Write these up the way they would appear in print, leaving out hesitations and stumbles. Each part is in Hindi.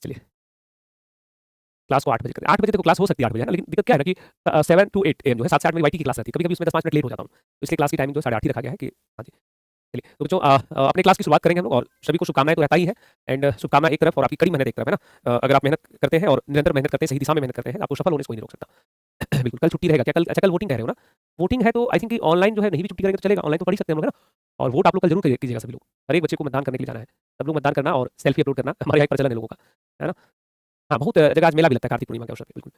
चलिए क्लास को 8 बजे करते हैं। 8 बजे देखो क्लास हो सकती है 8 बजे है ना, लेकिन दिक्कत क्या है ना कि 7 टू 8 AM जो है 7 से 8 मेरी वाईटी की क्लास रहती है। कभी-कभी उसमें 10-5 मिनट लेट हो जाता हूँ। तो इसलिए क्लास की टाइमिंग जो है 8:30 ही रखा गया है कि हाँ जी। चलिए तो बच्चों अपने क्लास की शुरुआत करेंगे हम लोग और सभी को शुभकामनाएँ तो रहता ही है एंड शुभकामना एक तरफ और आपकी कड़ी मेहनत एक तरफ है ना। अगर आप मेहनत करते हैं और निरंतर मेहनत करते हैं, सही दिशा में मेहनत करते हैं, आपको सफल होने से कोई नहीं रोक सकता। बिल्कुल, कल छुट्टी रहेगा क्या? कल अच्छा कल वोटिंग कह रहे हो ना? वोटिंग है तो आई थिंक कि ऑनलाइन जो है नहीं भी छुट्टी करेंगे तो चलेगा, ऑनलाइन तो पढ़ ही सकते हैं हम लोग है ना? और वोट आप लोग कल ज़रूर कीजिएगा सभी लोग। हर एक बच्चे को मतदान करने के लिए जाना है। सब लोग मतदान करना और सेल्फी अपलोड करना, हमारे यहाँ एक प्रचलन है लोगों का, है ना? हाँ, बहुत जगह आज मेला भी लगता है कार्तिक पूर्णिमा के अवसर पे, बिल्कुल।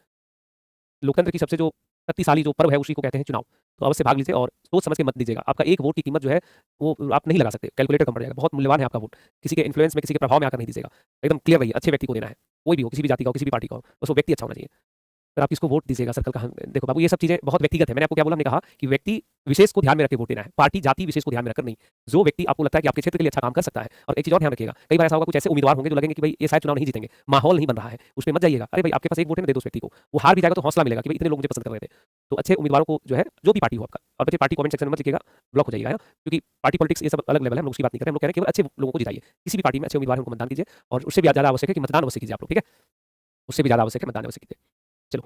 लोकतंत्र की सबसे जो शक्तिशाली जो पर्व है उसी को कहते हैं चुनाव। तो अवश्य भाग लीजिए और सोच समझ के मत दीजिएगा। आपका एक वोट की कीमत जो है वो आप नहीं लगा सकते, कैलकुलेटर कम पड़ जाएगा। बहुत मूल्यवान है आपका वोट। किसी के इन्फ्लुएंस में, किसी के प्रभाव में आकर नहीं दीजिएगा। एकदम क्लियर रहिए, अच्छे व्यक्ति को देना है। कोई भी हो, किसी भी जाति का हो, किसी भी पार्टी का हो, बस वो व्यक्ति अच्छा होना चाहिए। फिर आप किसको वोट दीजिएगा सर्कल का देखो बाबू ये सब चीज़ें बहुत व्यक्तिगत है। मैंने आपको क्या बोला? हमने कहा कि व्यक्ति विशेष को ध्यान में रख के वोट देना है। पार्टी, जाति विशेष को ध्यान में रखकर नहीं। जो व्यक्ति आपको लगता है कि आपके क्षेत्र के लिए अच्छा काम कर सकता है और एक चीज़ और ध्यान रखिएगा, कई बार ऐसा होगा कुछ ऐसे उम्मीदवार होंगे जो लगेंगे कि भाई ये शायद चुनाव नहीं जीतेंगे, माहौल नहीं बन रहा है, उसमें मत जाइएगा। अरे भाई आपके पास एक वोट है ना, दे दो उस व्यक्ति को। वो हार भी जाएगा तो हौसला मिलेगा कि भाई इतने लोग मुझे पसंद कर रहे थे। तो अच्छे उम्मीदवारों को जो है, जो भी पार्टी हो आपका और बच्चे पार्टी कमेंट सेक्शन में मत लिखिएगा, ब्लॉक हो जाइएगा, है ना? क्योंकि पार्टी पॉलिटिक्स ये सब अलग लेवल है, हम लोग उसकी बात नहीं कर रहे हैं। हम लोग कह रहे हैं केवल अच्छे लोगों को जिताइए। किसी भी पार्टी में अच्छे उम्मीदवार हैं उनको मतदान कीजिए और उससे भी ज़्यादा आवश्यक है कि मतदान अवश्य कीजिए आप लोग, ठीक है? उससे भी ज़्यादा आवश्यक है मतदान अवश्य कीजिए। चलो,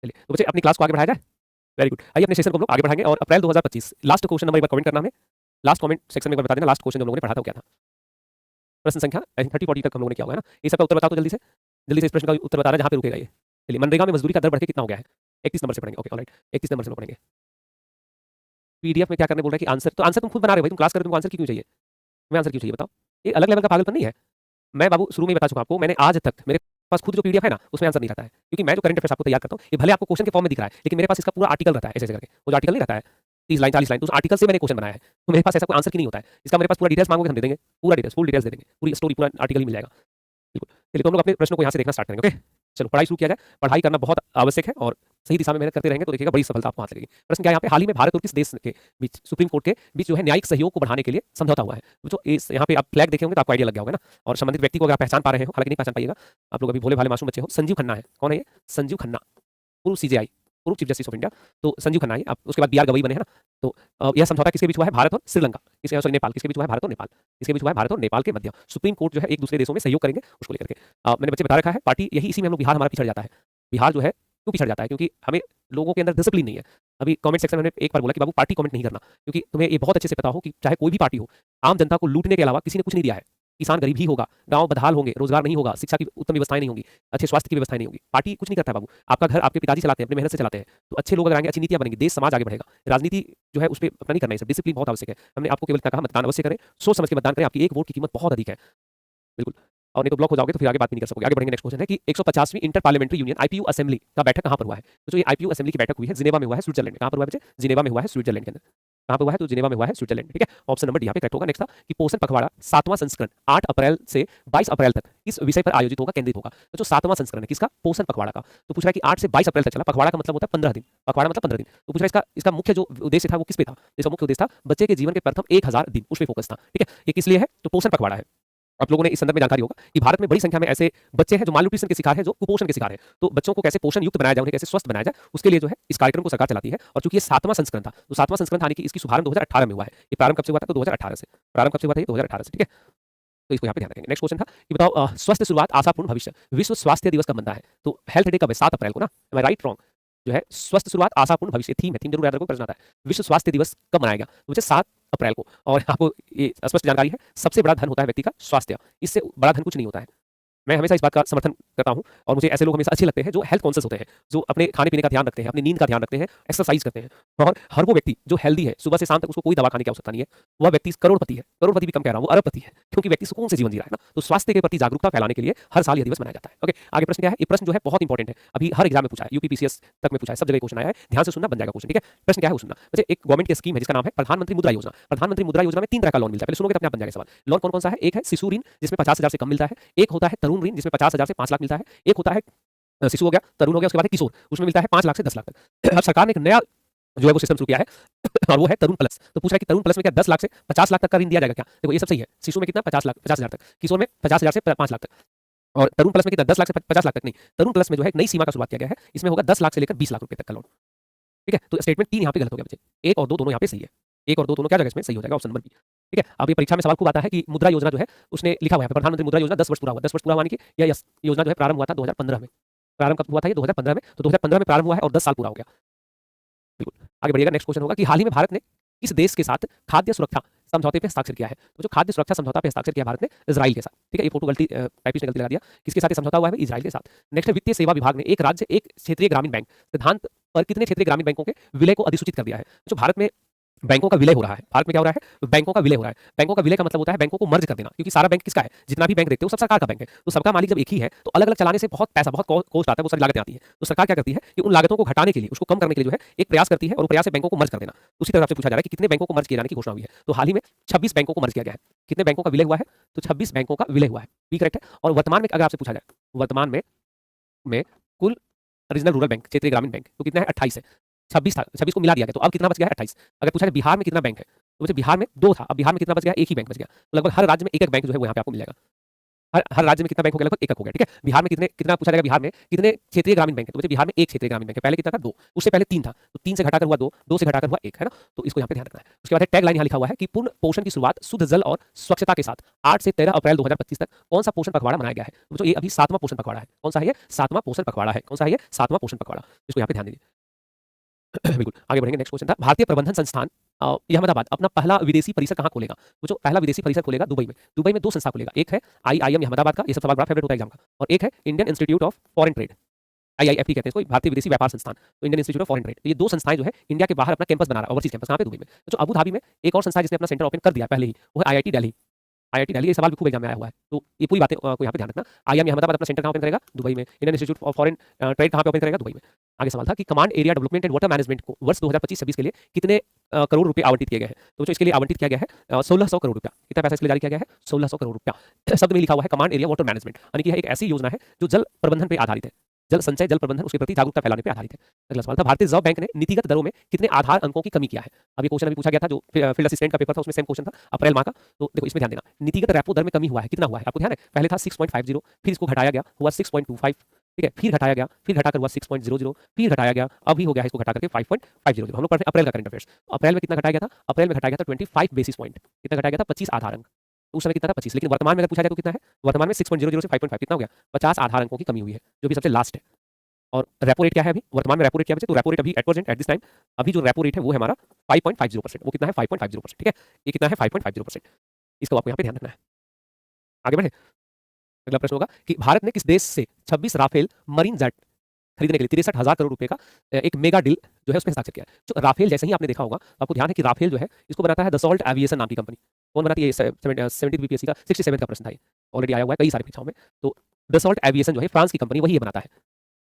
चलिए तो बच्चे अपनी क्लास को आगे बढ़ाया जाए। Very good. आइए अपने सेशन को हम लोग आगे बढ़ाएंगे और अप्रैल 2025 लास्ट क्वेश्चन नंबर एक बार कमेंट करना हमें। लास्ट कमेंट सेक्शन में एक बार बता देना लास्ट क्वेश्चन जो हम लोगों ने पढ़ा था वो क्या था। प्रश्न संख्या आई थिंक 30-40 तक हम लोगों ने किया होगा है ना। ये सबका उत्तर बताओ तो जल्दी से। जल्दी से इस प्रश्न का उत्तर बताना जहाँ पे रुकेगा ये। चलिए मनरेगा में मजदूरी का दर बढ़ के कितना हो गया है? 31 नंबर से पढ़ेंगे। ओके ऑलराइट 31 नंबर से हम पढ़ेंगे। पीडीएफ में क्या करने बोल रहे हैं कि आंसर तो आंसर तुम खुद बना रहे हो भाई, तुम क्लास कर रहे हो, तुमको आंसर क्यों चाहिए? तुम्हें आंसर क्यों चाहिए बताओ? ये अलग लेवल का पागलपन नहीं है। मैं बाबू शुरू में ही बता चुका आपको, मैंने आज तक मेरे पास खुद जो पीडीएफ है ना उसमें आंसर नहीं रहता है, क्योंकि मैं जो करंट अफेयर्स आपको तैयार करता हूँ ये भले आपको क्वेश्चन के फॉर्म में दिख रहा है, लेकिन मेरे पास इसका पूरा आर्टिकल रहता है ऐसे ऐसे करके। वो जो आर्टिकल नहीं रहता है 30 लाइन 40 लाइन, तो उस आर्टिकल से मैंने क्वेश्चन बनाया है। तो मेरे पास ऐसा कोई आंसर की नहीं होता है। इसका मेरे पास पूरा डिटेल्स मांगोगे हम दे देंगे, पूरा डिटेल्स फुल डिटेल्स दे देंगे, पूरी स्टोरी पूरा आर्टिकल ही मिल जाएगा। बिल्कुल। चलिए तो हम लोग अपने प्रश्नों को यहाँ से देखना स्टार्ट करेंगे। ओके चलो पढ़ाई शुरू किया जाए। पढ़ाई करना बहुत आवश्यक है और सही दिशा में मेहनत करते रहेंगे तो देखिएगा बड़ी सफलता आपको हाथ लगेगी। प्रश्न क्या है यहाँ पे? हाल ही में भारत और किस देश के बीच सुप्रीम कोर्ट के बीच जो है न्यायिक सहयोग को बढ़ाने के लिए समझौता हुआ है? तो इस यहाँ पे आप फ्लैग देखे होंगे तो आपको आइडिया लग गया होगा ना। और संबंधित व्यक्ति को अगर आप पहचान पा रहे हो, हालांकि नहीं पहचान पाइएगा, आप लोग अभी भोले भाले मासूम बच्चे हो। संजीव खन्ना है। कौन है ये? संजीव खन्ना, पूर्व सीजेआई, पूर्व चीफ जस्टिस ऑफ इंडिया। तो संजीव खन्ना है। आप उसके बाद बीआर गवई बने हैं ना। तो यह समझौता किसके बीच हुआ है? भारत और श्रीलंका, किसके सॉरी नेपाल, किसके बीच हुआ है? भारत और नेपाल, किसके बीच हुआ है? भारत और नेपाल के मध्य सुप्रीम कोर्ट जो है एक दूसरे देशों में सहयोग करेंगे उसको लेकर के। मैंने बच्चे बता रखा है पार्टी यही, इसी में हम लोग बिहार हमारा पिछड़ जाता है। बिहार जो है क्यों पिछड़ जाता है? क्योंकि हमें लोगों के अंदर डिसिप्लिन नहीं है। अभी कमेंट सेक्शन में मैंने एक बार बोला कि बाबू पार्टी कमेंट नहीं करना, क्योंकि तुम्हें ये बहुत अच्छे से पता हो कि चाहे कोई भी पार्टी हो, आम जनता को लूटने के अलावा किसी ने कुछ नहीं दिया है। किसान गरीब ही होगा, गांव बदहाल होंगे, रोजगार नहीं होगा, शिक्षा की उत्तम व्यवस्थाएं नहीं होंगी, अच्छे स्वास्थ्य की व्यवस्थाएं नहीं होंगी। पार्टी कुछ नहीं करता है बाबू। आपका घर आपके पिताजी चलाते हैं, अपनी मेहनत से चलाते हैं। तो अच्छे लोग अगर आएंगे, अच्छी नीतियां बनेंगी, देश समाज आगे बढ़ेगा। राजनीति जो है उस पर अपना नहीं करना है, सब डिसिप्लिन बहुत आवश्यक है। हमने आपको केवल कहा मतदान अवश्य करें, सोच समझ के मतदान करें, आपकी एक वोट की कीमत बहुत अधिक है। बिल्कुल। और नहीं तो ब्लॉक हो जाओगे तो फिर आगे बात भी नहीं कर सकोगे। आगे बढ़ेंगे। नेक्स्ट क्वेश्चन है कि 150वीं inter parliamentary union IPU assembly का बैठक कहां पर हुआ है? तो जो ये आईपीयू असेंबली की बैठक हुई है जिनेवा में हुआ है, स्विट्जरलैंड में। कहां पर हुआ है बच्चे? जिनेवा में हुआ है, स्विट्जरलैंड के अंदर। कहां पे हुआ है? तो जिनेवा में हुआ है, स्विट्जरलैंड में। ठीक है, ऑप्शन नंबर डी यहाँ पे करेक्ट होगा। नेक्स्ट था कि पोषण पखवाड़ा 7वां संस्करण 8 अप्रैल से 22 अप्रैल तक इस विषय पर आयोजित होगा, केंद्रित होगा। तो जो 7वां संस्करण है किसका? पोषण पखवाड़ा का। तो पूछ रहा है कि 8 से 22 अप्रैल तक चला। पखवाड़ा का मतलब होता है 15 दिन, पखवाड़ा मतलब 15 दिन। तो पूछ रहा है इसका मुख्य जो उद्देश्य था वो किस पे था? इसका मुख्य उद्देश्य था बच्चे के जीवन के प्रथम 1000 दिन, उस पे फोकस था। ठीक है, ये किस लिए है? तो पोषण पखवाड़ा है। आप लोगों ने इस संदर्भ में जानकारी होगा कि भारत में बड़ी संख्या में ऐसे बच्चे हैं जो मालन्यूट्रिशन के शिकार हैं, जो कुपोषण के शिकार हैं। तो बच्चों को कैसे पोषण युक्त बनाया जाए, उन्हें कैसे स्वस्थ बनाया जाए, उसके लिए जो है इस कार्यक्रम को सरकार चलाती है। और चूंकि ये 7वां संस्करण था, तो 7वां संस्करण था, यानी कि इसकी शुभारंभ 2018 में हुआ है। ये प्रारंभ कब से हुआ था? तो 2018 से। प्रारंभ कब से हुआ था? 2018 से। ठीक है, तो इसको यहाँ पे ध्यान रखेंगे। नेक्स्ट क्वेश्चन था कि बताओ स्वस्थ शुरुआत आशापूर्ण भविष्य विश्व स्वास्थ्य दिवस कब बनता है? तो हेल्थ डे कब है? 7 अप्रैल को ना। एम आई राइट रॉन्ग? जो है स्वस्थ शुरुआत आशापूर्ण भविष्य थीम है, थीम जरूर याद रखो, प्रश्न आता है विश्व स्वास्थ्य दिवस कब मनाया गया? तो मुझे 7 अप्रैल को। और आपको ये स्पष्ट जानकारी है, सबसे बड़ा धन होता है व्यक्ति का स्वास्थ्य, इससे बड़ा धन कुछ नहीं होता है। मैं हमेशा इस बात का समर्थन करता हूँ और मुझे ऐसे लोग हमेशा अच्छे लगते हैं जो हेल्थ कॉन्शियस होते हैं, जो अपने खाने पीने का ध्यान रखते हैं, अपनी नींद का ध्यान रखते हैं, एक्सरसाइज करते हैं। और हर वो व्यक्ति जो हेल्दी है, सुबह से शाम तक उसको कोई दवा खाने की आवश्यकता नहीं है, वह व्यक्ति करोड़पति है। करोड़पति भी कम कह रहा हूँ, वो अरबपति है, क्योंकि व्यक्ति सुकून से जीवन जी रहा है ना। तो स्वास्थ्य के प्रति जागरूकता फैलाने के लिए हर साल यह दिवस मनाया जाता है। ओके, आगे प्रश्न क्या है? ये प्रश्न जो है बहुत इंपॉर्टेंट है, अभी हर एग्जाम में पूछा है, यूपीपीसीएस तक में पूछा है, सब जगह क्वेश्चन आया है। ध्यान से सुनना, बन जाएगा क्वेश्चन। ठीक है, प्रश्न क्या है वो सुनना। वैसे एक गवर्नमेंट की स्कीम है जिसका नाम है प्रधानमंत्री मुद्रा योजना। प्रधानमंत्री मुद्रा योजना में 3 तरह का लोन मिलता है। पहले सुनोगे तो अपने आप बन जाएगा सवाल। लोन कौन कौन सा है? एक है शिशु ऋण जिसमें 50,000 से कम मिलता है, एक होता है तरुण ऋण जिसमें 50,000 से 5 लाख मिलता है, एक होता है शिशु हो गया, तरुण हो गया, उसके बाद है किशोर, उसमें मिलता है 5 लाख से 10 लाख तक। अब सरकार ने एक नया जो है वो सिस्टम शुरू किया है और वो है तरुण प्लस। तो पूछ रहा है कि तरुण प्लस में क्या 10 लाख से 50 लाख तक का ऋण दिया जाएगा क्या? देखो ये सब सही है। शिशु में कितना? 50 लाख 50,000 तक, किशोर में 50,000 से 5 लाख तक, और तरुण प्लस में कितना? 10 लाख से 50 लाख तक नहीं। तरुण प्लस में जो है एक नई सीमा का शुरुआत किया गया है, इसमें होगा 10 लाख से लेकर 20 लाख रुपए तक का लोन। ठीक है, तो स्टेटमेंट 3 यहाँ पे गलत हो गया बच्चे, 1 और 2 दोनों यहाँ पे सही है। एक और दो दोनों क्या जगह इसमें सही हो जाएगा, ऑप्शन नंबर बी। ठीक है, अब ये परीक्षा में सवाल खूब आता है कि मुद्रा योजना जो है उसने लिखा हुआ है प्रधानमंत्री मुद्रा योजना 10 वर्ष पूरा हुआ, 10 वर्ष पूरा हुआ यानी कि यह योजना जो है प्रारंभ हुआ था 2015 में। प्रारंभ कब हुआ था ये 2015 में, तो 2015 में प्रारंभ हुआ है और 10 साल पूरा हो गया। बिल्कुल आगे बढ़िएगा। नेक्स्ट क्वेश्चन होगा कि हाल ही में भारत ने किस देश के साथ खाद्य सुरक्षा समझौते पे हस्ताक्षर किया है? तो जो खाद्य सुरक्षा समझौता पे हस्ताक्षर किया भारत ने इजराइल के साथ। ठीक है, ये फोटो गलती टाइपिस्ट ने गलती लगा दिया, किसके साथ ये समझौता हुआ है? इजराइल के साथ। नेक्स्ट है वित्तीय सेवा विभाग ने एक राज्य एक क्षेत्रीय ग्रामीण बैंक सिद्धांत पर कितने क्षेत्रीय ग्रामीण बैंकों के विलय को अधिसूचित कर दिया है? जो भारत में बैंकों का विलय हो रहा है, भारत में क्या हो रहा है? बैंकों का विलय हो रहा है। बैंकों का विलय का मतलब होता है बैंकों को मर्ज कर देना, क्योंकि सारा बैंक किसका है? जितना भी बैंक देखते हो सब सरकार का बैंक है, तो सबका मालिक जब एक ही है तो अलग अलग चलाने से बहुत पैसा, बहुत कॉस्ट आता है, बहुत सारी लागतें आती है। तो सरकार क्या करती है कि उन लागतों को घटाने के लिए, उसको कम करने के लिए जो है एक प्रयास करती है, और प्रयास है बैंकों को मर्ज कर देना। उसी तरह से पूछा जा रहा है कि कितने बैंकों को मर्ज किए जाने की घोषणा हुई है? तो हाल ही में 26 बैंकों को मर्ज किया गया है। कितने बैंकों का विलय हुआ है? तो 26 बैंकों का विलय हुआ है। बी करेक्ट है। और वर्तमान में अगर आपसे पूछा जाए वर्तमान में कुल रीजनल रूरल बैंक क्षेत्रीय ग्रामीण बैंक तो कितना है? 28 है। 26 था, 26 को मिला दिया गया तो अब कितना बच गया है? 28। अगर पूछा जाए बिहार में कितना बैंक है, तो मुझे बिहार में 2 था, अब बिहार में कितना बच गया? एक ही बैंक बच गया। तो लगभग हर राज्य में एक-एक बैंक जो है वो यहाँ पे आपको मिल जाएगा। हर राज्य में कितना बैंक हो गया? लगभग एक-एक हो गया। ठीक है, बिहार में कितना पूछा जाएगा? बिहार में कितने क्षेत्रीय ग्रामीण बैंक है? तो मुझे बिहार में एक क्षेत्रीय ग्रामीण बैंक है। पहले कितना था? 2, उससे पहले 3 था, तो 3 से घटाकर हुआ 2, 2 से घटाकर हुआ 1, है ना? तो इसको यहाँ पे ध्यान रखना है। उसके बाद है टैग लाइन, यहाँ लिखा हुआ है कि पूर्ण पोषण की शुरुआत शुद्ध जल और स्वच्छता के साथ 8 से 13 अप्रैल 2025 तक कौन सा पोषण पखवाड़ा मनाया गया है? तो ये अभी 7वां पोषण पखवाड़ा है। कौन सा है ये? 7वां पोषण पखवाड़ा है। कौन सा है ये? 7वां पोषण पखवाड़ा। इसको यहाँ पे ध्यान दीजिए। बिल्कुल आगे बढ़ेंगे। नेक्स्ट क्वेश्चन था भारतीय प्रबंधन संस्थान अहमदाबाद अपना पहला विदेशी परिसर कहाँ खोलेगा? तो जो पहला विदेशी परिसर खोलेगा दुबई में। दुबई में 2 संस्था खोलेगा, एक है आईआईएम अहमदाबाद का, ये सब सवाल बड़ा फेवरेट होता है एग्जाम का, और एक है Indian institute of foreign trade, IIFT कहते हैं इसको, भारतीय विदेशी व्यापार संस्थान, तो Indian institute of foreign trade. ये 2 संस्थाएं जो है इंडिया के बाहर अपना कैंपस बना रहा है, ओवरसीज कैंपस, कहाँ पे? दुबई में। तो जो अबू धाबी में एक और संस्था जिसने अपना सेंटर ओपन कर दिया पहले ही, वो है आईआईटी दिल्ली। आईआईटी दिल्ली, ये सवाल भी खूब एग्जाम में आया हुआ है, तो ये पूरी बातें को यहाँ पे ध्यान रखना। आईआईएम अहमदाबाद अपना सेंटर कहाँ ओपन करेगा? दुबई में। Indian institute of foreign trade कहाँ पे ओपन करेगा? दुबई में। आगे सवाल था कि command area development and water management को वर्ष 2025-26 के लिए कितने करोड़ रुपए आवंटित किए गए हैं? तो जो इसके लिए आवंटित किया गया है 1600 करोड़ रुपया। कितना पैसा इसके लिए जारी किया गया है? 1600 करोड़ रुपया। शब्द में लिखा हुआ है कमांड एरिया वाटर मैनेजमेंट, यानी कि यह एक ऐसी योजना है जो जल प्रबंधन पर आधारित है, जल संचय, जल प्रबंधन, उसके प्रति जागरूकता फैलाने पर आधारित है। अगला सवाल था भारतीय रिजर्व बैंक ने नीतिगत दरों में कितने आधार अंकों की कमी किया है? अब ये क्वेश्चन अभी पूछा गया था, जो फील्ड असिस्टेंट का पेपर था उसमें सेम क्वेश्चन था अप्रैल माह का। तो देखो इसमें ध्यान देना, नीतिगत रेपो दर में कमी हुआ है, कितना हुआ है आपको ध्यान है? पहले था 6.50, फिर इसको घटाया गया हुआ 6.25, ठीक है, फिर घटाया गया, फिर घटाकर हुआ 6.00, फिर घटाया गया, अभी हो गया है इसको घटा करके 5.500। हम लोग पढ़ते हैं अप्रैल का करंट अफेयर्स। अप्रैल में कितना घटाया गया था? अप्रैल में घटाया गया था 25 बेसिस पॉइंट। कितना घटाया गया था? 25 आधार अंक। उस समय कितना था? 25। लेकिन वर्तमान में अगर पूछा जाए तो कितना है? वर्तमान में 6.00 से 5.5 कितना हो गया? 50 आधार अंकों की कमी हुई है, जो भी सबसे लास्ट है। और रेपो रेट क्या है अभी? वर्तमान में रेपो रेट क्या है? तो रेपो रेट अभी at present at this time अभी जो रेपो रेट है वो है हमारा 5.50%। वो कितना है? 5.50%। ठीक है, ये कितना है? 5.50%। इसको आपको यहाँ पे ध्यान रखना है। आगे बढ़े। अगला प्रश्न होगा कि भारत ने किस देश से 26 राफेल मरीन जेट खरीदने के लिए 63,000 करोड़ रुपए का एक मेगा डील जो है उसमें हस्ताक्षर किया है? जो राफेल, जैसे ही आपने देखा होगा तो आपको ध्यान है कि राफेल जो है इसको बनाता है दसॉल्ट एविएशन नाम की कंपनी। कौन बनाती है? 70 बीपीएससी का 67 का प्रश्न था, ये ऑलरेडी आया हुआ है कई सारी परीक्षाओं में। तो दसॉल्ट एविएशन जो है फ्रांस की कंपनी, वही ये बनाता है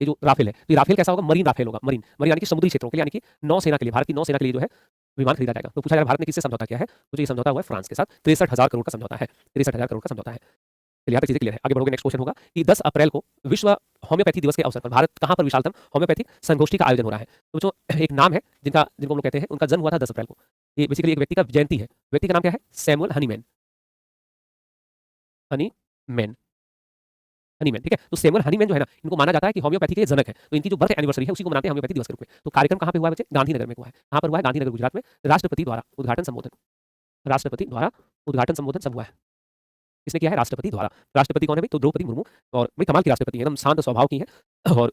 ये जो राफेल है। तो ये राफेल कैसा होगा? मरीन राफेल होगा। मरीन मरीन यानी कि समुद्री क्षेत्रों के लिए, यानी कि नौसेना के लिए, भारत की नौसेना के लिए जो है विमान खरीदा जाएगा। तो पूछा जाएगा भारत ने किससे समझौता किया है? तो जो ये समझौता हुआ है फ्रांस के साथ, 63,000 करोड़ का समझौता है। 63,000 करोड़ का समझौता है। चलिए यहाँ तक चीजें क्लियर है। आगे बढ़ोगे। नेक्स्ट क्वेश्चन होगा कि 10 अप्रैल को विश्व होम्योपैथी दिवस के अवसर पर भारत कहाँ पर विशालतम होम्योपैथिक संगोष्ठी का आयोजन हो रहा है? तो जो एक नाम है जिनको हम लोग कहते हैं, उनका जन्म हुआ था 10 अप्रैल को। ये बेसिकली एक व्यक्ति का जयंती है। व्यक्ति का नाम क्या है? Samuel Hahnemann. हनीमैन, हनीमैन, ठीक है। तो सैमुअल हनीमैन जो है ना, इनको माना जाता है कि होम्योपैथी के जनक है। तो इनकी जो बर्थ एनिवर्सरी है उसी को मनाते हैं होम्योपैथी दिवस के रूप में। तो कार्यक्रम कहाँ पे हुआ है बच्चे? गांधीनगर में हुआ है। कहाँ पर हुआ है? गांधीनगर, गुजरात में। राष्ट्रपति द्वारा उद्घाटन संबोधन, राष्ट्रपति द्वारा उद्घाटन संबोधन सब हुआ है। इसने किया है राष्ट्रपति द्वारा। राष्ट्रपति कौन है भाई? तो द्रौपदी मुर्मू। और बड़ी कमाल की राष्ट्रपति है, एकदम शांत स्वभाव की है और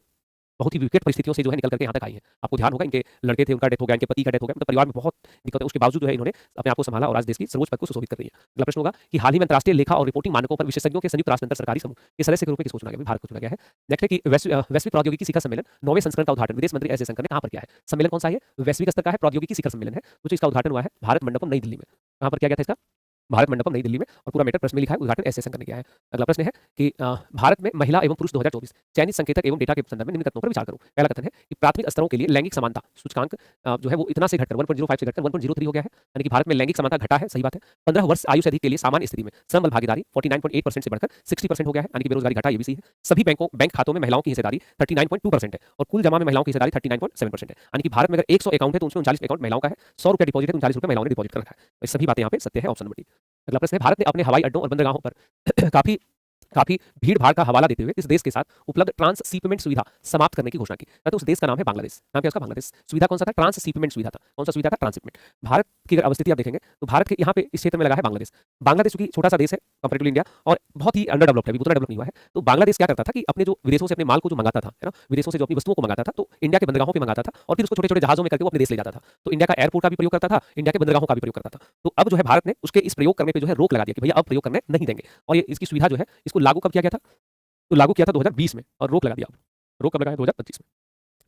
बहुत ही विकट परिस्थितियों से जो है निकल करके यहाँ तक आई है। आपको ध्यान होगा इनके लड़के थे, उनका डेथ हो गया, इनके पति का डेथ हो गया, मतलब परिवार में बहुत दिक्कत है। उसके बावजूद जो है इन्होंने अपने आप को संभाला और आज देश की सर्वोच्च पद को सुशोभित कर रही है। अगला प्रश्न होगा कि हाल ही में अंतर्राष्ट्रीय लेखा और रिपोर्टिंग मानकों पर विशेषज्ञों के संयुक्त राष्ट्र अंतर सरकारी समूह के सदस्य के रूप में किसको चुना गया? भारत को चुना गया है। नेक्स्ट है कि वैश्विक प्रौद्योगिकी शिखर सम्मेलन 9वें संस्करण का उद्घाटन विदेश मंत्री एस जयशंकर ने कहाँ पर किया है? सम्मेलन कौन सा है? वैश्विक स्तर का है, प्रौद्योगिकी शिखर सम्मेलन है। तो इसका उद्घाटन हुआ है भारत मंडपम नई दिल्ली में। कहाँ पर किया गया था इसका? भारत मंडपम नई दिल्ली में। और पूरा मैटर प्रश्न में लिखा है उद्घाटन एस जयशंकर ने किया है। अगला प्रश्न है कि भारत में महिला एवं पुरुष 2024 चयनित संकेतक एवं डेटा के संदर्भ में निम्न कथनों पर विचार करो। पहला कथन है कि प्राथमिक स्तरों के लिए लैंगिक समानता सूचकांक जो है वो इतना से घटकर 1.05 से घटकर 1.03 हो गया है, यानी कि भारत में लैंगिक समानता घटा है, सही बात है। 15 वर्ष आयु से अधिक के लिए सामान्य स्थिति में श्रम बल भागीदारी 49.8% से बढ़कर 60% हो गया है, यानी कि बेरोजगारी घटा, ये भी सही है। सभी बैंक खातों में महिलाओं की हिस्सेदारी 39.2% है और कुल जमा में महिलाओं की हिस्सेदारी 39.7% है, यानी कि भारत में अगर 100 अकाउंट है तो उसमें 39 अकाउंट महिलाओं का है, 100 रुपया डिपॉजिट है तो 39 रुपये महिलाओं ने डिपॉजिट कर रखा है। सभी बातें यहाँ पे सत्य है, ऑप्शन नंबर डी। अगला प्रश्न है भारत ने अपने हवाई अड्डों और बंदरगाहों पर काफी काफी भीड़-भाड़ का हवाला देते हुए इस देश के साथ उपलब्ध ट्रांसशिपमेंट सुविधा समाप्त करने की घोषणा की। तो उस देश का नाम है बांग्लादेश। नाम क्या है उसका? बांग्लादेश। सुविधा कौन सा था? ट्रांसशिपमेंट सुविधा था। कौन सा सुविधा था? ट्रांसशिपमेंट। भारत की अगर अवस्थिति आप देखेंगे तो भारत के यहाँ पे इस क्षेत्र में लगा है बांग्लादेश। बांग्लादेश चूंकि छोटा सा देश है कंपेरेटिवली इंडिया और बहुत ही अंडर डेवलप्ड है, अभी उतना डेवलप नहीं हुआ है। तो बांग्लादेश क्या करता था कि अपने जो विदेशों से अपने माल को जो मंगाता था, है ना? विदेशों से जो अपनी वस्तुओं को मंगाता था तो इंडिया के बंदरगाहों पे मंगाता था और फिर उसको छोटे-छोटे जहाज़ों में करके वो अपने देश ले जाता था। तो इंडिया का एयरपोर्ट का भी प्रयोग करता था, इंडिया के बंदरगाहों का भी प्रयोग करता था। तो अब जो है भारत ने उसके इस प्रयोग करने पे जो है रोक लगा दिया कि भैया अब प्रयोग करने नहीं देंगे। और ये इसकी सुविधा जो है इसको लागू कब किया गया था? तो लागू किया था 2020 में और रोक लगा दिया अब। रोक कब लगाया? 2025 में।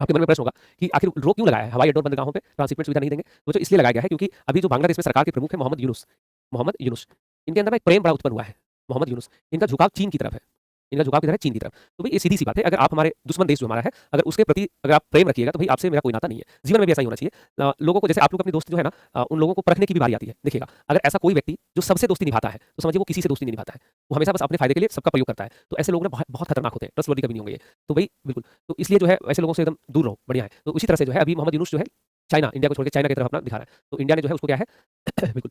आपके मन में प्रश्न होगा कि आखिर रोक क्यों लगाया है? हवाई अड्डों और बंदरगाहों पे ट्रांसशिपमेंट सुविधा नहीं देंगे? तो जो इसलिए लगाया गया है क्योंकि अभी जो बांग्लादेश में सरकार के प्रमुख हैं मोहम्मद यूनुस, इनके अंदर ना एक प्रेम बड़ा उत्पन्न हुआ है। मोहम्मद यूनुस, इनका झुकाव चीन की तरफ है। इनका झुकाव किधर है? चीन की तरफ। तो भई ये सीधी-सी बात है, अगर आप हमारे दुश्मन देश जो हमारा है, अगर उसके प्रति अगर आप प्रेम रखिएगा तो भई आपसे मेरा कोई नाता नहीं है। जीवन में भी ऐसा ही होना चाहिए। लोगों को जैसे आप लोग अपने दोस्त जो है ना उन लोगों को परखने की भी बारी आती है। देखिएगा, अगर ऐसा कोई व्यक्ति जो सबसे दोस्ती निभाता है, तो समझिए वो किसी से दोस्ती नहीं निभाता है। वो हमेशा बस अपने फ़ायदे के लिए सबका प्रयोग करता है। तो ऐसे लोग ना बहुत बहुत खतरनाक होते हैं, ट्रस्टवर्दी कभी नहीं होंगे ये। तो भई बिल्कुल, तो इसलिए जो है ऐसे लोगों से एकदम दूर रहो, बढ़िया है। तो इसी तरह से जो है अभी मोहम्मद यूनुस जो है चाइना, इंडिया को छोड़ के चाइना की तरफ अपना दिखा रहा है। तो इंडिया ने जो है उसको क्या है बिल्कुल,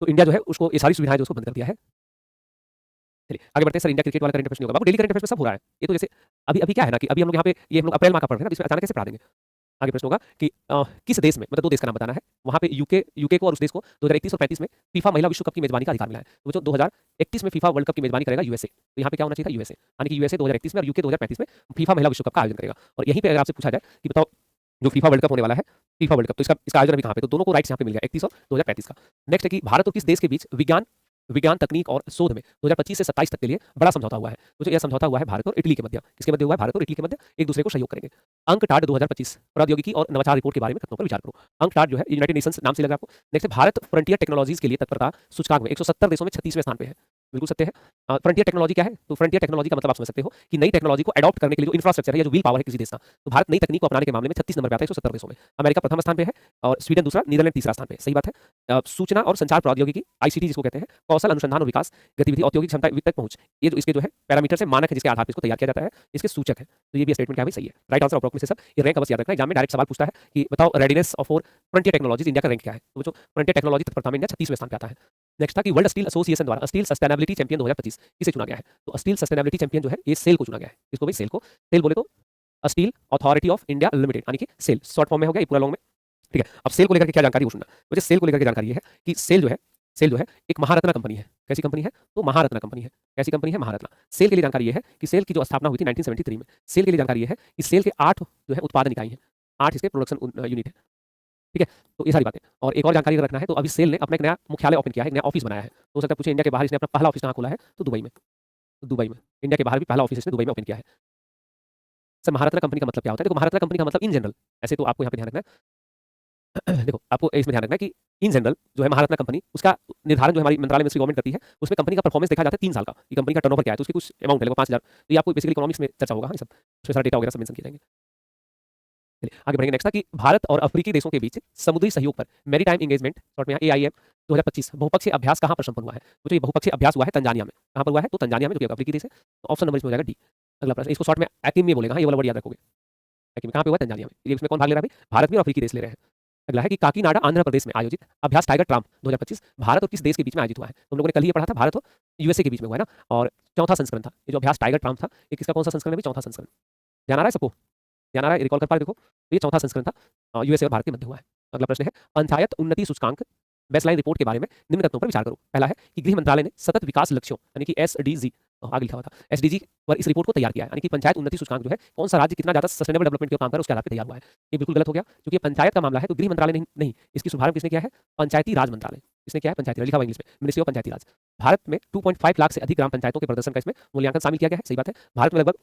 तो इंडिया जो है उसको ये सारी सुविधाएँ जो उसको बंद कर दिया है। चलिए आगे बढ़ते हैं। सर इंडिया क्रिकेट वाला करंट अफेयर्स नहीं होगा। बाबू डेली करंट अफेयर्स में सब हो रहा है। ये तो जैसे अभी क्या है ना कि अभी हम लोग यहाँ पे ये हम लोग अप्रैल माह का पढ़ रहे हैं ना, तो इसमें अचानक कैसे पढ़ा देंगे? आगे प्रश्न होगा कि किस देश में मतलब 2 देश का नाम बताना है, वहाँ पे यूके को और उस देश को 2031 और 35 में फीफा महिला विश्व कप की मेज़बानी का अधिकार मिला है। तो जो 2031 में फीफा वर्ल्ड कप की मेज़बानी करेगा यूएसए। तो यहाँ पे क्या होना चाहिए था? यूएसए। यानी कि यूएसए 2031 में और यूके 2035 में फीफा महिला विश्व कप का आयोजन करेगा। और यहीं पे अगर आपसे पूछा जाए कि बताओ जो फीफा वर्ल्ड कप होने वाला है, फीफा वर्ल्ड कप तो इसका आयोजन अभी कहाँ पे? तो दोनों को राइट्स यहाँ पे मिल गया 31 और 2035 का। नेक्स्ट है कि भारत और किस देश के बीच विज्ञान विज्ञान, तकनीक और शोध में 2025 से 27 तक के लिए बड़ा समझौता हुआ है। तो जो यह समझौता हुआ है भारत और इटली के मध्य। किसके मध्य हुआ है? भारत और इटली के मध्य एक दूसरे को सहयोग करेंगे। अंकटाड 2025 प्रौद्योगिकी और नवाचार रिपोर्ट के बारे में तथ्यों पर विचार करो। अंकटाड जो है यूनाइटेड नेशंस नाम से लग रहा है आपको। नेक्स्ट है भारत फ्रंटियर टेक्नोलॉजीज के लिए तत्परता सूचकांक में 170 देशों में 36वें स्थान पे है। बिल्कुल सत्य है। फ्रंटियर टेक्नोलॉजी क्या है? तो फ्रंटियर टेक्नोलॉजी का मतलब आप समझ सकते हो कि नई टेक्नोलॉजी को अडॉप्ट करने के लिए जो इंफ्रास्ट्रक्चर है या जो विल पावर है किसी देश का, तो भारत नई तकनीक को अपनाने के मामले में 36 नंबर पे आता है 170 देशों में। अमेरिका प्रथम स्थान पे है और स्वीडन दूसरा, नीदरलैंड तीसरा स्थान पे है। सही बात है। सूचना और संचार प्रौद्योगिकी आईसीटी जिसको कहते हैं, कौशल अनुसंधान और विकास, गतिविधि, औद्योगिक क्षमता, वित्त तक पहुंच, ये जो इसके जो है पैरामीटर्स है, मानक है जिसके आधार पर इसको तैयार किया जाता है, इसके सूचक है। तो ये भी स्टेटमेंट क्या है? सही है। राइट आंसर ऑफ में से सब ये रैंक बस याद रखना। एग्जाम में डायरेक्ट सवाल पूछता है कि बताओ readiness of for frontier technologies India का रैंक क्या है? तो जो फ्रंटियर टेक्नोलॉजी तत्परता में इंडिया 36वें स्थान पे आता है। नेक्स्ट था कि वर्ल्ड स्टील एसोसिएशन द्वारा स्टील सस्टेनेबिलिटी चैंपियन 2025 किसे चुना गया है? तो स्टील सस्टेनेबिलिटी चैंपियन जो है ये सेल को चुना गया है। किसको भाई? सेल को। सेल बोले तो steel authority of India limited यानी कि सेल शॉर्ट फॉर्म में हो गया, ये पूरा लॉन्ग में। ठीक है। अब सेल को लेकर के क्या जानकारी वो सुनना। मुझे सेल को लेकर के जानकारी ये है कि सेल जो है एक महारत्ना कंपनी है। कैसी कंपनी है? तो महारत्ना कंपनी है। कैसी कंपनी है? महारत्ना। सेल के लिए जानकारी ये है कि सेल की जो स्थापना हुई थी 1973 में। सेल के लिए जानकारी ये है कि सेल के 8 जो है उत्पादन इकाई हैं, 8 इसके प्रोडक्शन यूनिट है। ठीक है। तो ये सारी बातें और एक और जानकारी अगर रखना है तो अभी सेल ने अपना एक नया मुख्यालय ओपन किया है, एक नया ऑफिस बनाया है। तो हो सकता है पूछे इंडिया के बाहर इसने अपना पहला ऑफिस कहाँ खोला है? तो दुबई में। दुबई में। इंडिया के बाहर भी पहला ऑफिस इसने दुबई में ओपन किया है। सर महारत्ना कंपनी का मतलब क्या होता है? देखो महारत्ना कंपनी का मतलब इन जनरल, ऐसे तो आपको यहाँ पे ध्यान रखना है देखो आपको इसमें ध्यान रखना है कि इन जनरल जो है महारत्ना कंपनी उसका निर्धारण जो हमारी मंत्रालय मिनिस्ट्री गवर्नमेंट करती है, उसमें कंपनी का परफॉर्मेंस देखा जाता है 3 साल का कि कंपनी का टर्नओवर क्या है, तो उसकी कुछ अमाउंट है, 5000। तो ये आपको बेसिकली इकोनॉमिक्स में चर्चा होगा, हाँ, ये सब उसमें सारा डेटा वगैरह सब मेंशन किए जाएंगे। चलिए आगे बढ़ेंगे। नेक्स्ट था कि भारत और अफ्रीकी देशों के बीच समुद्री सहयोग पर मैरीटाइम एंगेजमेंट शॉर्ट में AIM 2025 बहुपक्षीय अभ्यास कहाँ पर संपन्न हुआ है? तो जो ये बहुपक्षीय अभ्यास हुआ है तंजानिया में। कहाँ पर हुआ है? तो तंजानिया में, जो कि अफ्रीकी देश है। तो ऑप्शन नंबर इसमें हो जाएगा डी। अगला प्रश्न, इसको शॉर्ट में एकिम में बोलेगा, हाँ, ये वाला वर्ड याद रखोगे। एकिम कहाँ पे हुआ है? तंजानिया में। ये इसमें कौन भाग ले रहा है भाई? भारत भी और अफ्रीकी देश ले रहे हैं। अगला है कि काकीनाडा आंध्र प्रदेश में आयोजित अभ्यास टाइगर ट्राम 2025 भारत और किस देश के बीच में आयोजित हुआ है? तो हम लोगों ने कल ही ये पढ़ा था, भारत और यूएसए के बीच में हुआ है ना। और चौथा संस्करण था ये जो अभ्यास टाइगर ट्राम था, ये किसका कौन सा संस्करण है? चौथा संस्करण। ध्यान आ रहा है सबको? ध्यान आ रहा है? रिकॉल कर पा रहे देखो, तो ये चौथा संस्करण था, यूएसए और भारत के मध्य हुआ है। अगला प्रश्न है पंचायत उन्नति सूचकांक बेसलाइन रिपोर्ट के बारे में निम्न तथ्यों पर विचार करो। पहला है कि गृह मंत्रालय ने सतत विकास लक्ष्यों यानी कि एसडीजी, आगे लिखा हुआ था एसडीजी पर इस रिपोर्ट को तैयार किया है, यानी कि पंचायत उन्नति सूचकांक जो है कौन सा राज्य कितना ज्यादा सस्टेनेबल डेवलपमेंट के काम कर उसके आधार पर तैयार हुआ है। ये बिल्कुल गलत हो गया क्योंकि पंचायत का मामला है तो गृह मंत्रालय नहीं, इसकी शुभारंभ किसने किया है? पंचायती राज मंत्रालय। इसने क्या है? पंचायती राज लिखा हुआ इंग्लिश में, मिनिस्ट्री ऑफ पंचायती राज। भारत में 2.5 लाख से अधिक ग्राम पंचायतों के प्रदर्शन का इसमें मूल्यांकन शामिल किया गया है। सही बात है। भारत में लगभग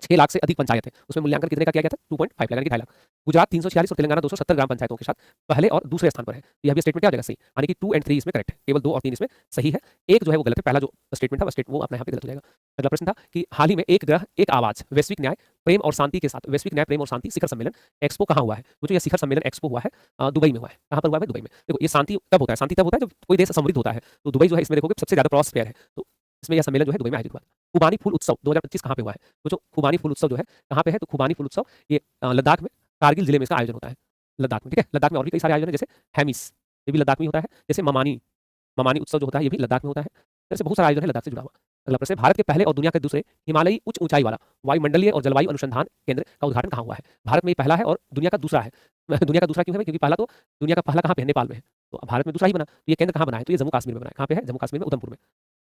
6 लाख से अधिक पंचायत है, उसमें मूल्यांकन कितने का किया गया था? 2.5 लाख यानी कि 2.5 लाख। गुजरात 346 और तेलंगाना 270 ग्राम पंचायतों के साथ पहले और दूसरे स्थान पर है। यह भी स्टेटमेंट क्या हो जाएगा? सही, यानी कि 2 और 3 इसमें करेक्ट है, केवल 2 और 3 इसमें सही है, एक जो है वो गलत है। पहला जो स्टेटमेंट था वो अपने यहाँ पे गलत हो जाएगा। अगला प्रश्न था कि हाल ही में एक ग्रह एक आवाज वैश्विक न्याय प्रेम और शांति के साथ वैश्विक न्याय प्रेम और शांति शिखर सम्मेलन एक्सपो कहाँ हुआ है? तो जो ये शिखर सम्मेलन एक्सपो हुआ है दुबई में हुआ है। कहाँ पर हुआ है? दुबई में। देखो ये शांति तब होता है, शांति तब होता है जब कोई देश समृद्ध होता है, तो दुबई जो है इसमें देखोगे सबसे ज्यादा प्रॉस्पेयर है, तो इसमें यह सम्मेलन जो है दुबई में आयोजित हुआ। खुबानी फूल उत्सव 2025 कहाँ पे हुआ है? तो जो खुबानी फूल उत्सव जो है कहाँ पे है? तो खुबानी फूल उत्सव ये लद्दाख में कारगिल जिले में इसका आयोजन होता है, लद्दाख में। ठीक है। लद्दाख में और भी कई सारे आयोजन है, जैसे हैमिस, ये भी लद्दाख में होता है। जैसे ममानी उत्सव जो होता है ये भी लद्दाख में होता है। ऐसे बहुत सारा आयोजन है लद्दाख से जुड़ा हुआ। अगला प्रश्न है, भारत के पहले और दुनिया के दूसरे हिमालयी उच्च ऊंचाई वाला वायुमंडलीय और जलवायु अनुसंधान केंद्र का उद्घाटन कहाँ हुआ है? भारत में ये पहला है और दुनिया का दूसरा है। दुनिया का दूसरा क्यों है? क्योंकि पहला तो दुनिया का पहला कहाँ पे है? नेपाल में है। तो भारत में दूसरा ही बना। तो ये केंद्र कहाँ बना है? तो ये जम्मू कश्मीर में बना है। कहाँ पे है? जम्मू कश्मीर में, उधमपुर में।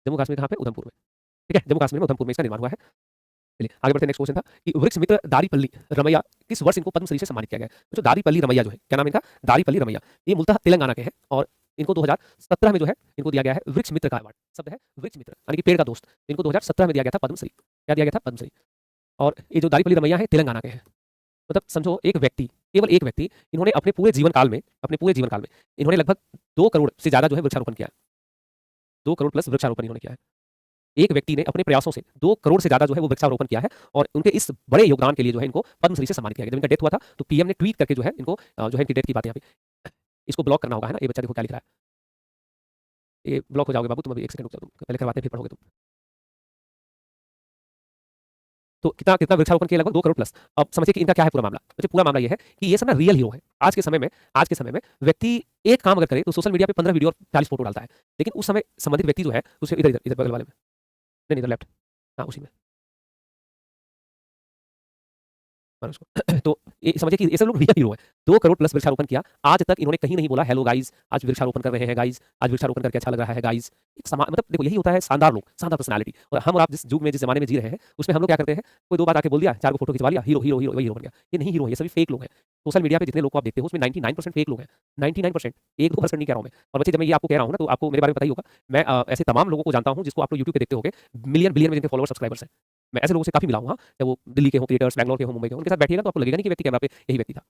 जम्मू कश्मीर कहाँ पे? उधमपुर में। ठीक है, जम्मू कश्मीर में उधमपुर में इसका निर्माण हुआ है। चलिए आगे बढ़ते हैं। नेक्स्ट क्वेश्चन था कि वृक्ष मित्र दारीपल्ली रमैया किस वर्ष इनको पद्मश्री से सम्मानित किया गया है? तो जो दारीपल्ली रमैया जो है, क्या नाम है इनका? दारीपल्ली रमैया। ये मूलतः तेलंगाना के हैं और इनको 2017 में जो है इनको दिया गया है वृक्ष मित्र का अवार्ड। शब्द है वृक्ष मित्र, यानी कि पेड़ का दोस्त। इनको 2017 में दिया गया था पद्मश्री। क्या दिया गया था? पद्मश्री। और ये जो दारीपल्ली रमैया है तेलंगाना के हैं। मतलब समझो एक व्यक्ति, केवल एक व्यक्ति, इन्होंने अपने पूरे जीवन काल में इन्होंने लगभग 2 करोड़ से ज्यादा जो है वृक्षारोपण किया है। 2 करोड़ प्लस वृक्षारोपण इन्होंने किया है। एक व्यक्ति ने अपने प्रयासों से 2 करोड़ से ज्यादा जो है वो वृक्षारोपण किया है और उनके इस बड़े योगदान के लिए जो है इनको पद्मश्री से सम्मानित किया गया। जब इनका डेथ हुआ था तो पीएम ने ट्वीट करके जो है इनको जो है इनकी डेथ की बात यहाँ पे इसको ब्लॉक करना होगा, है ना? ये बच्चा देखो क्या लिख रहा है। ये ब्लॉक हो जाओगे बाबू तुम, अभी 1 सेकंड रुक जाओ, तुम पहले करवाते हैं फिर पढ़ोगे तुम। तो कितना कितना वृक्षारोपण किया? लगभग 2 करोड़ प्लस। अब समझिए कि इनका क्या है पूरा मामला। तो पूरा मामला ये है कि ये सब ना रियल हीरो है। आज के समय में व्यक्ति एक काम अगर करे तो सोशल मीडिया पे 15 वीडियो और 40 फोटो डालता है। लेकिन उस समय संबंधित व्यक्ति जो है उसे इधर इधर इधर बगल वाले में, नहीं इधर लेफ्ट, हाँ उसी में मारो उसको। तो ये समझिए कि ये सब लोग रियल हीरो है। 2 करोड़ प्लस वृक्षारोपण किया। आज तक इन्होंने कहीं नहीं बोला हेलो गाइस आज वृक्षारोपण कर रहे हैं गाइस, आज वृक्षारोपण करके अच्छा लग रहा है गाइस। एक मतलब देखो यही होता है शानदार लोग, शानदार पर्सनालिटी। और हम और आप जिस युग में जिस जमाने में जी रहे हैं उसमें हम लोग क्या करते हैं? कोई 2 बात आके बोल दिया, 4 को फोटो खिंचवा लिया, हीरो हीरो हीरो वही हीरो बन गया। ये नहीं हीरो है, ये सभी फेक लोग हैं। सोशल मीडिया पे जितने लोग को आप देखते हो उसमें 99% फेक लोग हैं। 99%, 1-2% नहीं कह रहा हूं मैं। और बच्चे जब मैं ये आपको कह रहा हूं ना तो आपको मेरे बारे में पता ही होगा। मैं ऐसे तमाम लोगों को जानता हूं जिसको आप लोग यूट्यूब पे देखते होगे, मिलियन बिलियन में जिनके फॉलोअर्स सब्सक्राइबर्स हैं। मैं ऐसे लोगों से काफ़ी मिला हूँ, हाँ, चाहे वो दिल्ली के हों क्रिएटर्स, बैंगलोर के हों, मुंबई के हों, उनके साथ बैठिएगा तो आपको लगेगा नहीं कि व्यक्ति कैमरा पे यही व्यक्ति था।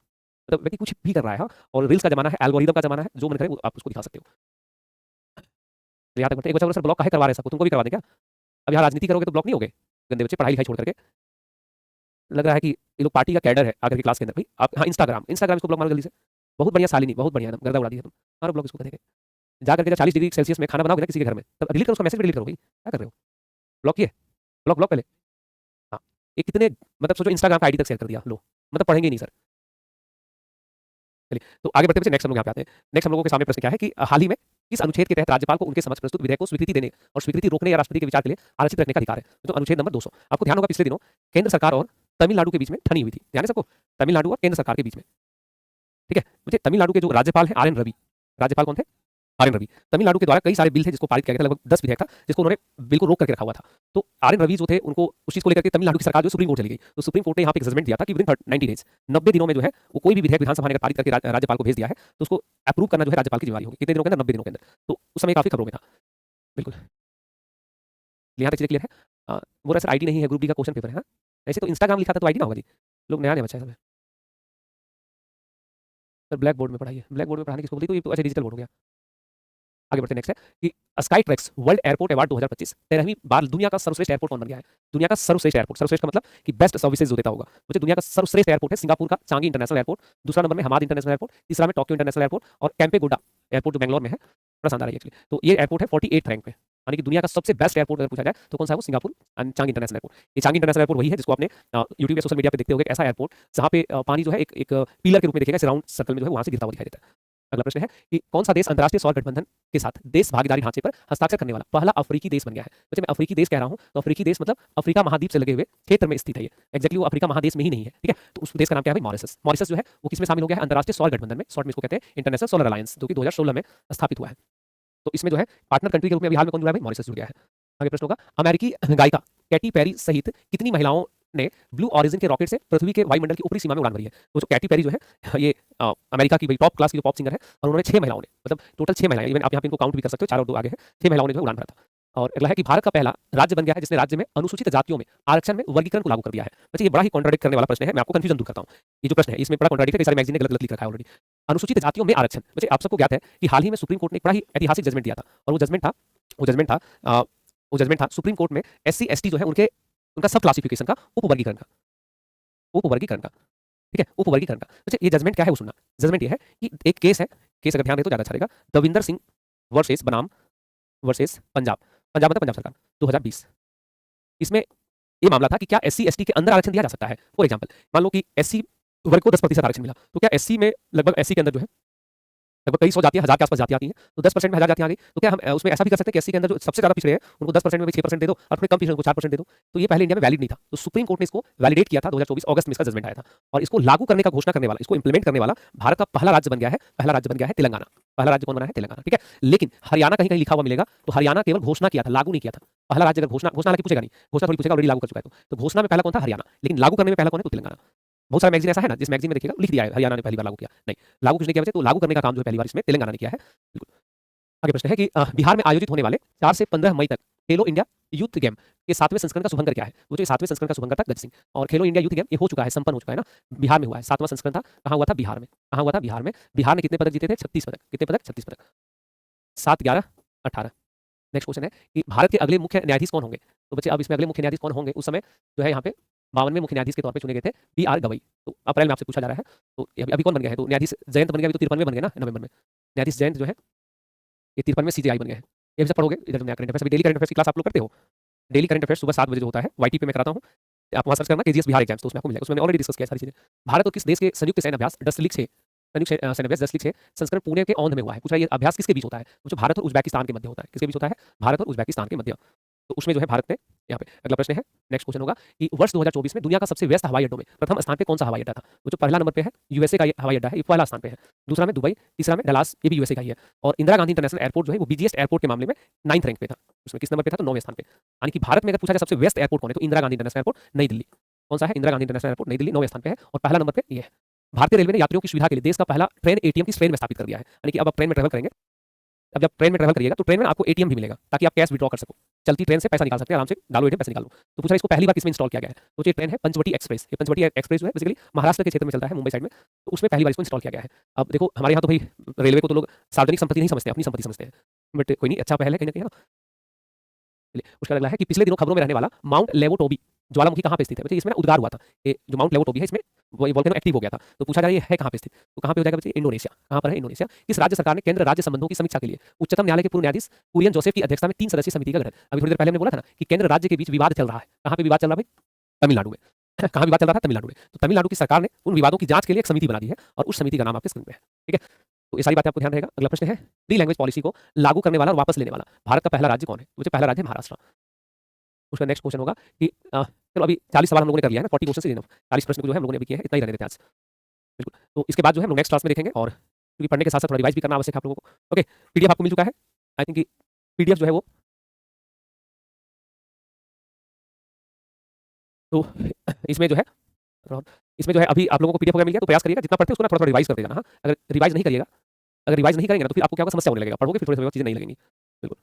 मतलब व्यक्ति कुछ भी कर रहा है, हाँ, और रील्स का ज़माना है, एल्गोरिदम का ज़माना है, जो मन करे वो आप उसको दिखा सकते हो। तो यहाँ तक बढ़ते हैं। एक बच्चा बोला सर ब्लॉक काहे करवा रहे हैं सबको? तुमको भी करवा दें क्या? अब यहाँ राजनीति करोगे तो ब्लॉक नहीं होगे? गंदे बच्चे पढ़ाई लिखाई छोड़ करके। लग रहा है कि ये लोग पार्टी का कैडर है आकर के क्लास के अंदर। भाई आप हाँ इंस्टाग्राम इसको ब्लॉक मारो जल्दी से। बहुत बढ़िया शालिनी, बहुत बढ़िया एकदम गर्दा उड़ा दी है तुम। मारो ब्लॉक इसको देखे। जा करके जब 40 डिग्री सेल्सियस में खाना बनाओगे ना किसी के घर में तब डिलीट करो उसका मैसेज, डिलीट करो भाई। क्या कर रहे हो? ब्लॉक किए? ब्लॉक ब्लॉक पहले। हाँ, ये कितने मतलब सोचो इंस्टाग्राम का आईडी तक शेयर कर दिया लो, मतलब पढ़ेंगे ही नहीं सर। चलिए तो आगे बढ़ते हुए नेक्स्ट हम लोग यहाँ पे आते हैं। नेक्स्ट हम लोगों के सामने प्रश्न क्या है कि हाल ही में किस अनुच्छेद के तहत राज्यपाल को उनके समक्ष प्रस्तुत विधेयक को स्वीकृति देने और स्वीकृति रोकने या राष्ट्रपति के विचार के लिए आरक्षित रखने का अधिकार है? तो अनुच्छेद नंबर 200। आपको ध्यान होगा पिछले दिनों केंद्र सरकार और तमिलनाडु के बीच में ठनी हुई थी। ध्यान है सबको? तमिलनाडु और केंद्र सरकार के बीच में। ठीक है, मुझे तमिलनाडु के जो राज्यपाल हैं आर एन रवि, राज्यपाल कौन थे? Are N Ravi. तमिलनाडु के द्वारा कई सारे बिल थे जिसको पारित किया गया था, लगभग 10 विधेयक था जिसको उन्होंने बिल को रोक करके रखा हुआ था। तो आर एन रवि जो थे उनको उस चीज को लेकर के तमिलनाडु की सरकार जो सुप्रीम कोर्ट चली गई, तो सुप्रीम कोर्ट ने यहाँ पे एक जजमेंट दिया था कि विदिन 90 डेज, 90 दिनों में जो है वो कोई भी विधेयक विधानसभा ने अगर पारित करके राज्यपाल को भेज दिया है तो उसको अप्रूव करना जो है राज्यपाल की जिम्मेदारी होगी। कितने दिनों के अंदर? 90 दिनों के अंदर। तो उस समय काफी खबरों में था। बिल्कुल यहाँ तक चीजें क्लियर है। बोल रहा सर आईडी नहीं है, ग्रुप डी का क्वेश्चन पेपर है। हाँ? ऐसे तो इंस्टाग्राम लिखा था तो आईडी ना होगा जी। लोग नया नया बच्चा है सब। सर ब्लैक बोर्ड में पढ़ाइए। ब्लैक बोर्ड में पढ़ाने किसको बोलती? तो ये तो अच्छा डिजिटल बोर्ड हो गया। आगे बढ़ते नेक्स्ट है कि sky tracks world airport award 2025 13वीं बार दुनिया का सर्वश्रेष्ठ एयरपोर्ट कौन बन गया है? दुनिया का सर्वश्रेष्ठ एयरपोर्ट, सर्वश्रेष्ठ का मतलब कि बेस्ट सर्विसेज जो देता होगा। मुझे दुनिया का सर्वश्रेष्ठ एयरपोर्ट है सिंगापुर का चांगी इंटरनेशनल एयरपोर्ट, दूसरा नंबर में हमाद इंटरनेशनल एयरपोर्ट, तीसरा में टोक्यो इंटरनेशनल एयरपोर्ट और कैंपेगोडा एयरपोर्ट जो बैंगलोर में है। बड़ा शानदार है एक्चुअली। तो ये एयरपोर्ट है 48 रैंक पे, यानी कि दुनिया का सबसे बेस्ट एयरपोर्ट अगर पूछा जाए तो कौन सा है? वो सिंगापुर चांगी इंटरनेशनल एयरपोर्ट। ये चांगी इंटरनेशनल एयरपोर्ट वही है जिसको आपने यूट्यूब या सोशल मीडिया पे देखते होगे, ऐसा एयरपोर्ट जहाँ पे पानी जो है एक पिलर के रूप में दिखेगा, राउंड सर्कल में जो है वहां से गिरता हुआ दिखाई देता है। अगला प्रश्न है कि कौन सा देश अंतर्राष्ट्रीय सौर गठबंधन के साथ देश भागीदारी ढांचे पर हस्ताक्षर करने वाला पहला अफ्रीकी देश बन गया है? वैसे मैं अफ्रीकी देश कह रहा हूं तो अफ्रीकी देश मतलब अफ्रीका महाद्वीप से लगे हुए क्षेत्र में स्थित है। ये एक्जैक्टली वो अफ्रीका महादेश में ही नहीं है। ठीक है, तो उस देश का नाम क्या है? मॉरिशस। मॉरिशस जो है वो किसमें शामिल हो गया है? अंतर्राष्ट्रीय सौर गठबंधन में। शॉर्ट में इसको कहते हैं इंटरनेशनल सोलर अलायंस, जो कि 2016 में स्थापित हुआ है। तो इसमें जो है पार्टनर कंट्री के रूप में हाल में कौन जुड़ा है? मॉरिशस जुड़ गया है। आगे प्रश्न होगा, अमेरिकी गायिका कैटी पेरी सहित कितनी महिलाओं ने ब्लू ऑरिजिन के रॉकेट से पृथ्वी के वायुमंडल की ऊपरी सीमा में उड़ान भरी है? तो जो कैटी पेरी जो है ये अमेरिका की टॉप क्लास की जो पॉप सिंगर है और उन्होंने 6 महिलाओं ने, मतलब टोटल 6 महिलाएं, इवन आप यहाँ पे इनको काउंट भी कर सकते हो, 4 और 2 आगे है, 6 महिलाओं ने जो उड़ान भरा था। और अगला है कि भारत का पहला राज्य बन गया है जिसने राज्य में अनुसूचित जातियों में आरक्षण में वर्गीकरण को लागू कर दिया है। बच्चे ये बड़ा ही कॉन्ट्राडिक्ट करने वाला प्रश्न है, मैं आपको कंफ्यूजन दूर करता हूँ। ये जो प्रश्न है इसमें बड़ा कॉन्ट्राडिक्ट है, सारी मैगजीन ने गलत गलत लिख रखा है ऑलरेडी। अनुसूचित जातियों में आरक्षण, बच्चे आप सबको ज्ञात है कि हाल ही में सुप्रीम कोर्ट ने एक बड़ा ही ऐतिहासिक जजमेंट दिया था और वो जजमेंट था सुप्रीम कोर्ट में SC ST जो है उनका सब क्लासिफिकेशन का उपवर्गीकरण का ठीक है, उपवर्गीकरण का। अच्छा ये जजमेंट क्या है वो सुनना। जजमेंट ये है कि एक केस है, केस अगर ध्यान दे तो ज्यादा अच्छा रहेगा, दविंदर सिंह वर्सेस बनाम वर्सेस पंजाब मतलब पंजाब सरकार 2020। इसमें ये मामला था कि क्या SC ST के अंदर आरक्षण दिया जा सकता है? फॉर एग्जाम्पल मान लो कि SC वर्ग को 10% आरक्षण मिला, तो क्या SC में लगभग SC के अंदर जो है लगभग कई सौ जातियां, 1000 के आसपास जातियां आती हैं, तो 10% में 1000 जातियां आ गई, तो क्या हम उसमें ऐसा भी कर सकते हैं कि 80 के अंदर जो सबसे ज़्यादा पिछड़े हैं, उनको 10% में भी 6% दे दो और थोड़े कम पिछड़े उनको 4% दे दो। तो ये पहले इंडिया में वैलिड नहीं था। तो सुप्रीम कोर्ट ने इसको वैलिडेट किया था 2024 अगस्त में इसका जजमेंट आया था और इसको लागू करने का घोषणा करने वाला, इसको इंप्लीमेंट करने वाला भारत का पहला राज्य बन गया है, पहला राज्य बन गया है तेलंगाना। पहला राज्य कौन बना है? तेलंगाना, ठीक है। लेकिन हरियाणा कहीं-कहीं लिखा हुआ मिलेगा, तो हरियाणा केवल घोषणा किया था, लागू नहीं किया था। पहला राज्य अगर घोषणा हालांकि पूछेगा नहीं, घोषणा थोड़ी पूछेगा, ऑलरेडी लागू कर चुका है तो घोषणा में पहला कौन था? हरियाणा, लेकिन लागू करने में पहला कौन है? तो तेलंगाना। बहुत सारे मैगज़ीन ऐसा है ना, जिस मैगज़ीन में देखिएगा लिख दिया है हरियाणा ने पहली बार लागू किया, नहीं, लागू कुछ नहीं किया वैसे, तो लागू करने का काम जो है पहली बार इसमें तेलंगाना ने किया है। बिल्कुल। आगे प्रश्न है कि बिहार में आयोजित होने वाले 4 से 15 मई तक खेलो इंडिया यूथ गेम के 7वें संस्करण का शुभंकर क्या है? वो जो 7वें संस्करण का शुभंकर था गज सिंह, और खेलो इंडिया यूथ गेम ये हो चुका है, संपन्न हो चुका है ना, बिहार में हुआ है। 7वां संस्करण था, कहाँ हुआ था? बिहार में। कहाँ हुआ था? बिहार में। बिहार ने कितने पदक जीते थे? 36 पदक। कितने पदक? 36 पदक। 7, 11, 18। नेक्स्ट क्वेश्चन है कि भारत के अगले मुख्य न्यायाधीश कौन होंगे? तो बच्चे अब इसमें अगले मुख्य न्यायाधीश कौन होंगे? उस समय जो है यहाँ पे 52वें मुख्य न्यायाधीश के तौर पे चुने गए थे बी.आर. गवई। तो अप्रैल में आपसे पूछा जा रहा है, तो अभी कौन बन गया है? तो न्यायाधीश जयंत बन गया, अभी तो 53वें बन गए ना नवंबर में। न्यायाधीश जयंत जो है ये 53वें सीजेआई बन गए हैं। ये भी सब पढ़ोगे, इधर नया करंट अफेयर्स, अभी डेली करंट अफेयर्स की क्लास आप लोग करते हो? डेली करंट अफेयर्स सुबह 7 बजे जो होता है, वाईटी पे मैं कराता हूँ। आप वहाँ सर्च करना केजीएस बिहार एग्जाम्स, तो उसमें आपको मिल जाएगा। उसमें मैंने ऑलरेडी डिस्कस किया सारी चीजें। भारत और किस देश के संयुक्त सैन्य अभ्यास डसलिक से सैन्य अभ्यास डसलिक से संस्करण पुणे के औंध में हुआ है? पूछा ये अभ्यास किसके बीच होता है? तो जो भारत और उज्बेकिस्तान के मध्य होता है। किसके बीच होता है? भारत और उज्बेकिस्तान के मध्य। तो उसमें जो है भारत ने यहाँ पे अगला प्रश्न है, नेक्स्ट क्वेश्चन होगा कि वर्ष 2024 में दुनिया का सबसे व्यस्त हवाई अड्डों में प्रथम स्थान पे कौन सा हवाई अड्डा था? वो जो पहला नंबर पे है यूएसए का ये हवाई अड्डा है, ये पहला स्थान पे है। दूसरा में दुबई, तीसरा में डलास, ये भी यूएसए का ही है। और इंदिरा गांधी इंटरनेशनल एयरपोर्ट जो है वो बिजीएस्ट एयरपोर्ट के मामले में 9th रैंक पे था। उसमें किस नंबर पे था? तो 9वें स्थान पे। यानी कि भारत में अगर पूछा जाए सबसे व्यस्त एयरपोर्ट कौन है, तो इंदिरा गांधी इंटरनेशनल एयरपोर्ट नई दिल्ली। कौन सा है? इंदिरा गांधी इंटरनेशनल एयरपोर्ट नई दिल्ली 9वें स्थान पे है और पहला नंबर पे ये है। भारतीय रेलवे ने यात्रियों की सुविधा के लिए देश का पहला ट्रेन एटीएम किस ट्रेन में स्थापित कर दिया है? यानी कि अब आप ट्रेन में ट्रैवल करेंगे, अब जब ट्रेन में ट्रैवल करिएगा तो ट्रेन में आपको एटीएम भी मिलेगा ताकि आप कैश विड्रॉ कर सको। चलती ट्रेन से पैसा निकाल सकते हैं, आराम से डालो एटीएम पैसे निकाल लो। तो पूछा इसको पहली बार किसमें इंस्टॉल किया गया है? तो ये ट्रेन है पंचवटी एक्सप्रेस। ये पंचवटी एक्सप्रेस जो है बेसिकली महाराष्ट्र के क्षेत्र में चलता है, मुंबई साइड में, तो उसमें पहली बार इसको इंस्टॉल किया गया है। अब देखो हमारे यहाँ तो भाई रेलवे को तो लोग सार्वजनिक संपत्ति नहीं समझते, अपनी संपत्ति समझते हैं, बट कोई नहीं, अच्छा पहल है कहीं ना कहीं, है ना। चलिए, उसका अगला है कि पिछले दिनों खबरों में रहने वाला माउंट लेवोटोबी ज्वालामुखी कहाँ पे स्थित है? बच्चे इसमें ना उद्गार हुआ था, ये जो माउंट लेवोटोबी है इसमें वोल्केनो एक्टिव हो गया था। तो पूछा जा रहा है ये है कहाँ पे स्थित? तो कहाँ पे हो जाएगा बच्चे? इंडोनेशिया। कहाँ पर है? इंडोनेशिया। किस राज्य सरकार ने केंद्र राज्य संबंधों की समीक्षा के लिए उच्चतम न्यायालय के पूर्व न्यायाधीश कुरियन जोसेफ की अध्यक्षता में 3 सदस्यीय समिति का गठन? अभी थोड़ी देर पहले हमने बोला था ना कि केंद्र राज्य के बीच विवाद चल रहा है। कहाँ पे विवाद चल रहा है भाई? तमिलनाडु में। कहाँ विवाद चल रहा था? तमिलनाडु में। तो तमिलनाडु की सरकार ने उन विवादों की जांच के लिए एक समिति बना दी है और उस समिति का नाम आपके स्क्रीन पे है, ठीक है। तो ये सारी बातें आपको ध्यान रहेगा। अगला प्रश्न है, फ्री लैंग्वेज पॉलिसी को लागू करने वाला और वापस लेने वाला भारत का पहला राज्य कौन है? मुझे पहला राज्य महाराष्ट्र। उसका नेक्स्ट क्वेश्चन होगा कि चलो अभी 40 सवाल हम लोगों ने कर लिया है ना, 40 क्वेश्चन से इनफ, 40 प्रश्न को जो है हम लोगों ने अभी किया है, इतना ही रहने देते हैं आज। बिल्कुल, तो इसके बाद जो है हम लोग नेक्स्ट क्लास में देखेंगे और क्योंकि पढ़ने के साथ साथ थोड़ा रिवाइज भी करना आवश्यक है आप लोगों को। ओके, पीडीएफ आपको मिल चुका है, आई थिंक पीडीएफ जो है वो, तो इसमें जो है इसमें जो है अभी आप लोगों को पीडीएफ वगैरह मिल गया, तो प्रयास करिएगा जितना पढ़ते हैं उसको ना थोड़ा थोड़ा रिवाइज करते जाना। हाँ, अगर रिवाइज नहीं करिएगा, अगर रिवाइज नहीं करेंगे ना तो फिर आपको क्या होगा, समस्या होने लगेगा, पढ़ोगे फिर थोड़ी थोड़ी चीजें नहीं लगेंगी। बिल्कुल।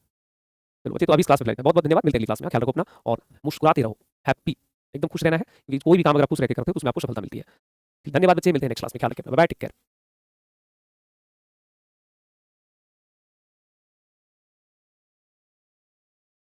चलो बच्चे, तो अभी इस क्लास में बहुत बहुत धन्यवाद, मिलते हैं अगली क्लास में। ख्याल रखो अपना और मुस्कुराते रहो, हैप्पी, एकदम खुश रहना है, क्योंकि कोई भी काम अगर आप खुश रह के करते हो तो उसमें आपको सफलता मिलती है। धन्यवाद बच्चे, मिलते हैं नेक्स्ट क्लास में, ख्याल रखें, बाय बाय, टेक केयर।